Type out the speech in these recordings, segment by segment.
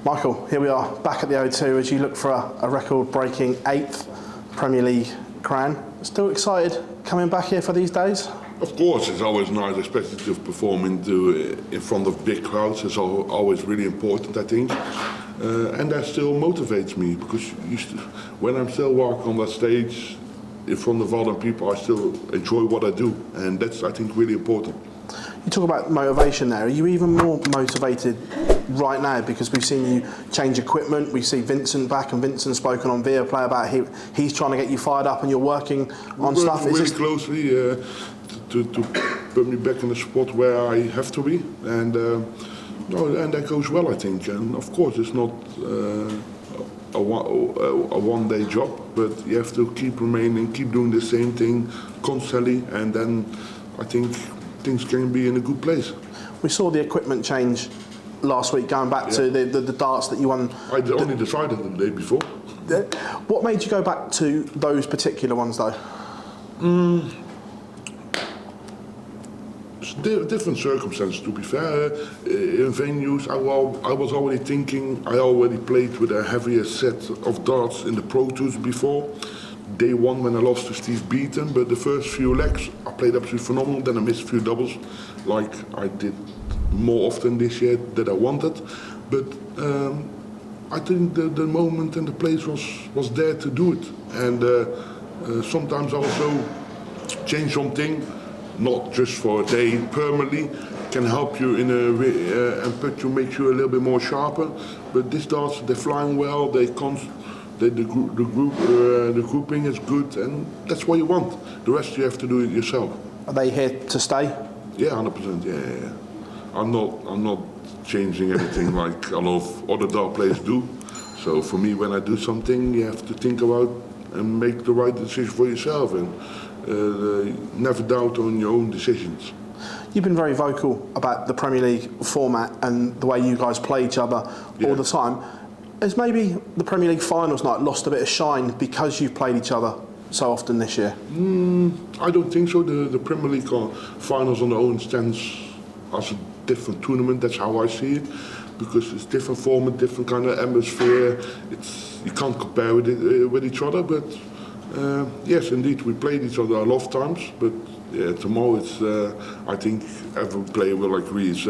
Michael, here we are back at the O2 as you look for a record-breaking 8th Premier League crown. Still excited coming back here for these days? Of course, it's always nice, especially to perform in front of big crowds. It's always really important, I think. And that still motivates me because when I'm still walking on that stage in front of other people, I still enjoy what I do. And that's, I think, really important. You talk about motivation there. Are you even more motivated right now because we've seen you change equipment? We see Vincent back, and Vincent's spoken on Viaplay about he's trying to get you fired up and you're working on stuff. Really closely to put me back in the spot where I have to be, and and that goes well, I think. And of course, it's not a one-day job, but you have to keep doing the same thing constantly, and then I think things can be in a good place. We saw the equipment change last week, going back to the darts that you won. I only decided the day before. What made you go back to those particular ones, though? Different circumstances, to be fair. In venues, I was already thinking, I already played with a heavier set of darts in the Pro Tours before. Day one when I lost to Steve Beaton, but the first few legs I played absolutely phenomenal. Then I missed a few doubles, like I did more often this year than I wanted. But I think the moment and the place was there to do it. And sometimes also change something, not just for a day, permanently, can help you in a way and make you a little bit more sharper. But these darts, they're flying well. The grouping is good, and that's what you want. The rest you have to do it yourself. Are they here to stay? Yeah, 100%. Yeah. I'm not changing anything like a lot of other dart players do. So for me, when I do something, you have to think about and make the right decision for yourself, and never doubt on your own decisions. You've been very vocal about the Premier League format and the way you guys play each other all the time. Has maybe the Premier League finals night lost a bit of shine because you've played each other so often this year? I don't think so. The Premier League finals on their own stands as a different tournament. That's how I see it, because it's different format, different kind of atmosphere. You can't compare with each other. But yes, indeed, we played each other a lot of times. But tomorrow, it's I think every player will agree is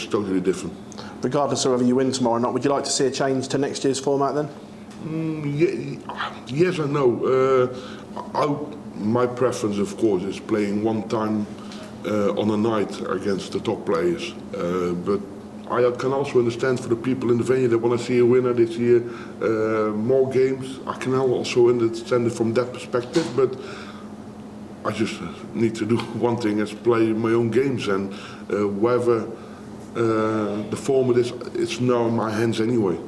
totally different. Regardless of whether you win tomorrow or not, would you like to see a change to next year's format then? Yes and no. My preference, of course, is playing one time on a night against the top players. But I can also understand for the people in the venue that want to see a winner this year, more games. I can also understand it from that perspective, but I just need to do one thing, is play my own games, and whether the format it's now in my hands anyway.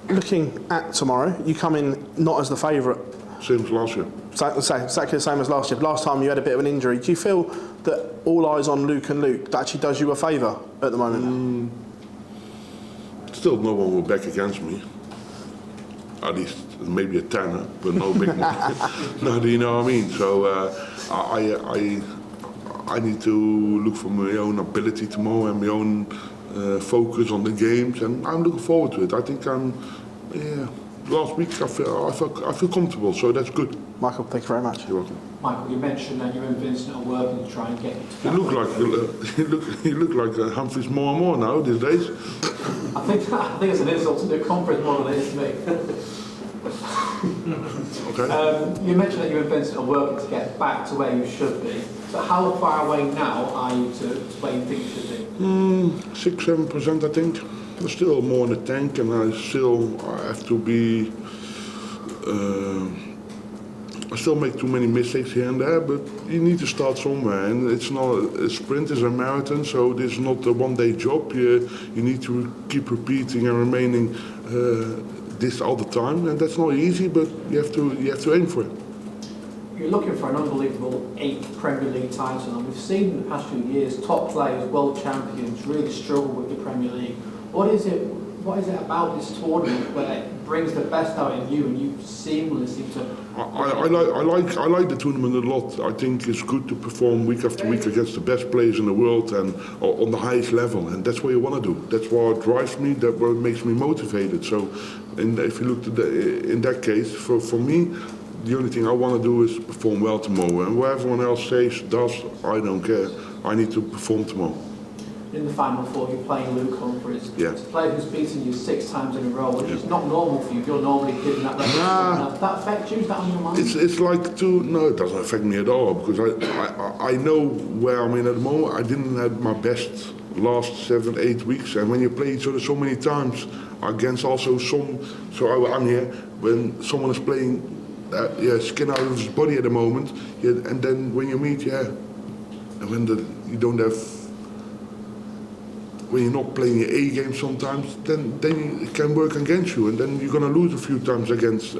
Looking at tomorrow, you come in not as the favourite. Same as last year. Exactly the same as last year. Last time you had a bit of an injury. Do you feel that all eyes on Luke and Luke that actually does you a favour at the moment? Still, no one will back against me. At least maybe a tenner, but no big money. No, do you know what I mean? So I need to look for my own ability tomorrow and my own focus on the games, and I'm looking forward to it. I think last week I feel comfortable, so that's good. Michael, thank you very much. You're welcome. Michael, you mentioned that you and Vincent are working to try and get you to You look like Humphries more and more now these days. I think it's an insult to the conference more than it is to me. Okay. You mentioned that you and Vincent are working to get back to where you should be. So how far away now are you to where you think you should be? 6-7%, I think. There's still more in the tank, and I have to be. I still make too many mistakes here and there, but you need to start somewhere, and it's not a sprint, it's a marathon, so this is not a one-day job. You need to keep repeating and remaining this all the time, and that's not easy, but you have to aim for it. You're looking for an unbelievable 8th Premier League title, and we've seen in the past few years top players, world champions, really struggle with the Premier League. What is it about this tournament where it brings the best out in you, and you seamlessly seem to. I like the tournament a lot. I think it's good to perform week after week against the best players in the world and on the highest level, and that's what you want to do. That's what drives me. That's what makes me motivated. So, if you look in that case, for me, the only thing I want to do is perform well tomorrow, and what everyone else does, I don't care. I need to perform tomorrow. In the final four, you're playing Luke Humphries. Yeah. It's a player who's beaten you 6 times in a row, which is not normal for you. You're normally giving that record. Does that affect you? Is that on your mind? It's like no, it doesn't affect me at all because I know where I'm in at the moment. I didn't have my best last 7-8 weeks, and when you play each other so many times against also I'm here when someone is playing skin out of his body at the moment, and then when you meet, and when you don't have. When you're not playing your A game sometimes, then it can work against you, and then you're going to lose a few times against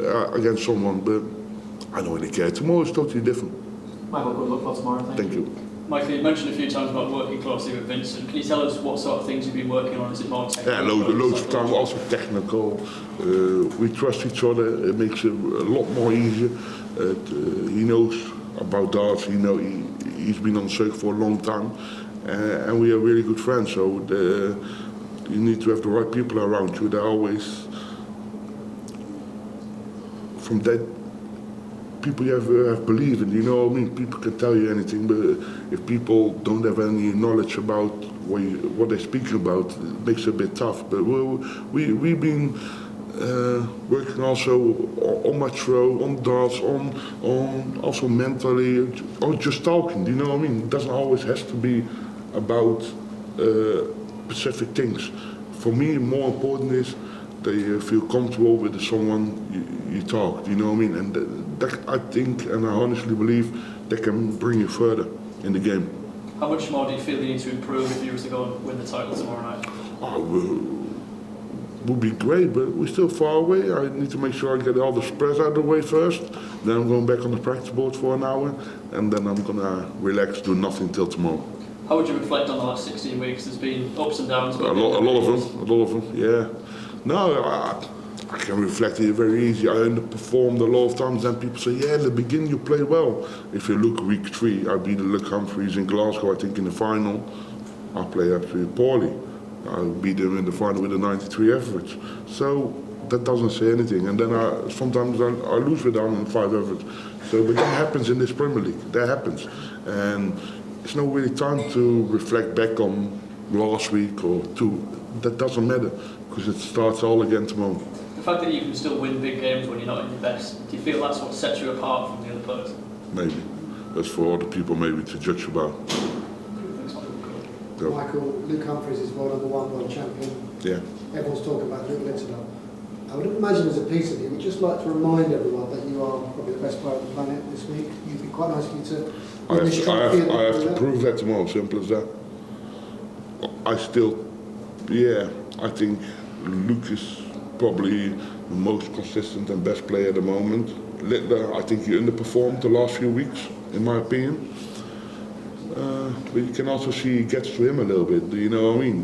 someone. But I don't really care. Tomorrow is totally different. Michael, good luck for tomorrow. Thank you. Michael, you mentioned a few times about working closely with Vincent. Can you tell us what sort of things you've been working on? Is it more technical? Yeah, loads of times, also technical. We trust each other. It makes it a lot more easier. He knows about darts. He's been on the circuit for a long time. And we are really good friends, so you need to have the right people around you. They're always, from that, people you have belief in, you know what I mean? People can tell you anything, but if people don't have any knowledge about what they're speaking about, it makes it a bit tough. But we've been working also on my throw, on darts, on also mentally, or just talking, you know what I mean? It doesn't always have to be about specific things. For me, more important is that you feel comfortable with someone you talk, you know what I mean? And that I think, and I honestly believe, that can bring you further in the game. How much more do you feel you need to improve if you were to go and win the title tomorrow night? Would be great, but we're still far away. I need to make sure I get all the spreads out of the way first. Then I'm going back on the practice board for an hour, and then I'm gonna relax, do nothing till tomorrow. How would you reflect on the last 16 weeks? There's been ups and downs. A lot of them, yeah. No, I can reflect it very easy. I underperformed a lot of times, and people say, yeah, in the beginning you played well. If you look week 3, I beat Luke Humphries in Glasgow, I think in the final. I played absolutely poorly. I beat him in the final with a 93 average. So that doesn't say anything. And then sometimes I lose with 105 average. So, but that happens in this Premier League. That happens. And it's no really time to reflect back on last week or 2. That doesn't matter because it starts all again tomorrow. The fact that you can still win big games when you're not in your best, do you feel that's what sets you apart from the other players? Maybe. That's for other people maybe to judge about. Go. Michael, Luke Humphries is world #1 champion. Yeah. Everyone's talking about Luke Littler. I would imagine as a piece of you, we'd just like to remind everyone that you are probably the best player on the planet this week. You'd be quite nice for you to... I have to prove that tomorrow, simple as that. I think Luke is probably the most consistent and best player at the moment. Littler, I think he underperformed the last few weeks, in my opinion. But you can also see it gets to him a little bit, you know what I mean?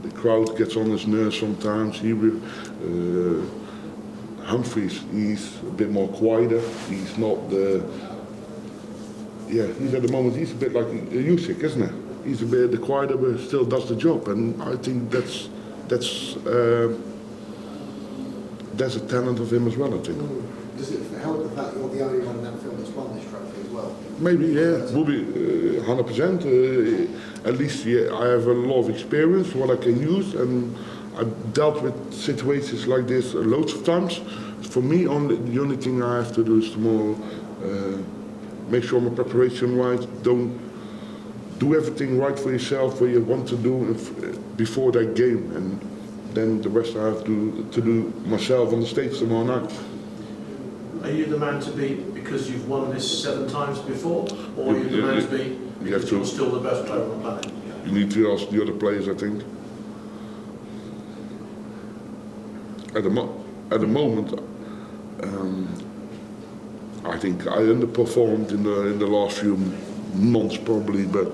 The crowd gets on his nerves sometimes. Humphries, he's a bit more quieter. He's not he's at the moment, he's a bit like Usyk, isn't he? He's a bit quieter, but still does the job. And I think that's a talent of him as well, I think. Does it help the fact you're the only one in that film that's won this trophy as well? Maybe, yeah, will be 100%. At least I have a lot of experience, what I can use, and I've dealt with situations like this loads of times. For me, the only thing I have to do is tomorrow make sure my preparation right. Don't do everything right for yourself what you want to do before that game, and then the rest I have to do myself on the stage tomorrow night. Are you the man to beat because you've won this 7 times before, or are you the man to beat because you're still the best player on the planet? You need to ask the other players, I think. At the moment, I think I underperformed in the last few months probably, but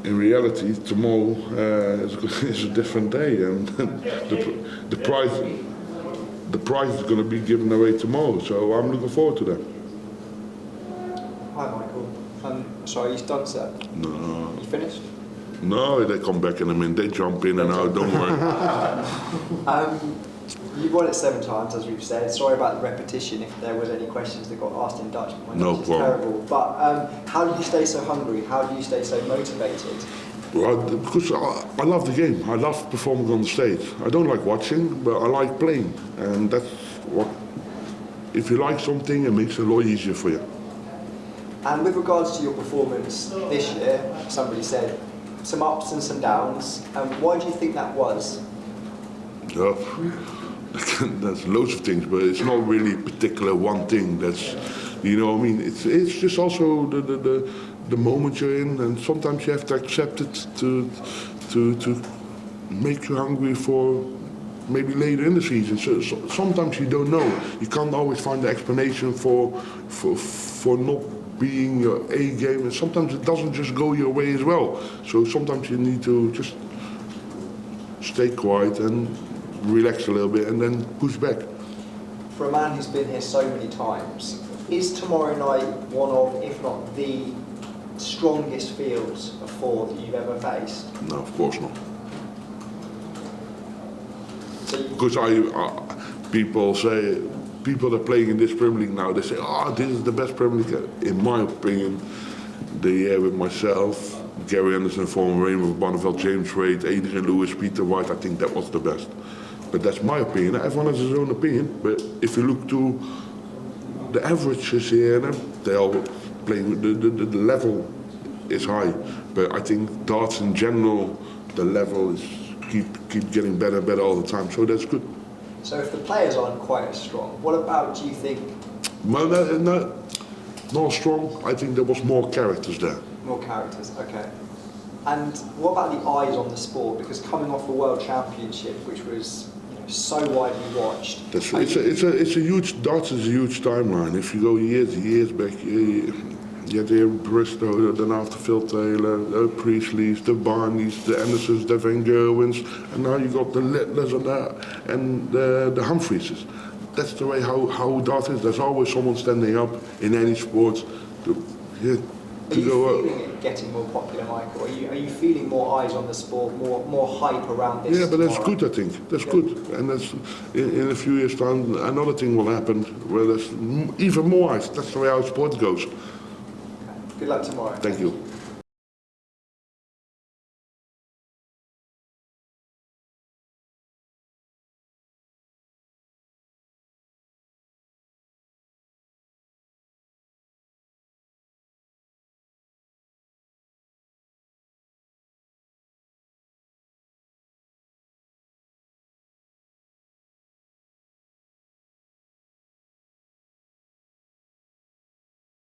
in reality, tomorrow is a different day, and the prize. the prize is going to be given away tomorrow, so I'm looking forward to that. Hi Michael. Sorry, are you done, sir? No. You finished? No, they come back in a minute, they jump in and out, don't worry. You've won it 7 times, as we've said. Sorry about the repetition if there was any questions that got asked in Dutch. My No Dutch is problem. terrible. But how do you stay so hungry? How do you stay so motivated? Well, because I love the game. I love performing on the stage. I don't like watching, but I like playing. And that's what, if you like something, it makes it a lot easier for you. And with regards to your performance this year, somebody said some ups and some downs. Why do you think that was? Yeah, there's loads of things, but it's not really particular one thing. That's, you know what I mean? It's just also the moment you're in, and sometimes you have to accept it to make you hungry for maybe later in the season. So sometimes you don't know. You can't always find the explanation for not being your A game, and sometimes it doesn't just go your way as well. So sometimes you need to just stay quiet and relax a little bit and then push back. For a man who's been here so many times, is tomorrow night one of, if not the strongest fields of 4 that you've ever faced? No, of course not. So Because people that are playing in this Premier League now, they say, oh, this is the best Premier League. In my opinion, the year with myself, Gary Anderson, former Raymond Bonneville, James Wade, Adrian Lewis, Peter White, I think that was the best. But that's my opinion. Everyone has his own opinion. But if you look to the averages here, they all playing, the level is high. But I think darts in general, the level is keep getting better and better all the time. So that's good. So if the players aren't quite as strong, what about, do you think? Well, not strong. I think there was more characters there. More characters, okay. And what about the eyes on the sport? Because coming off a World Championship, which was so widely watched. It's a huge, darts is a huge timeline. If you go years back, you had here Bristow, then after Phil Taylor, the Priestleys, the Barneys, the Andersons, the Van Gerwens, and now you got the Littlers and the Humphreys. That's the way how dart is. There's always someone standing up in any sport to Are you go up. feeling it getting more popular, Michael? Are you feeling more eyes on the sport, more hype around this? Yeah, but that's tomorrow? good, I think. That's good. And that's in a few years' time, another thing will happen where there's even more eyes. That's the way our sport goes. Good luck tomorrow. Thank you.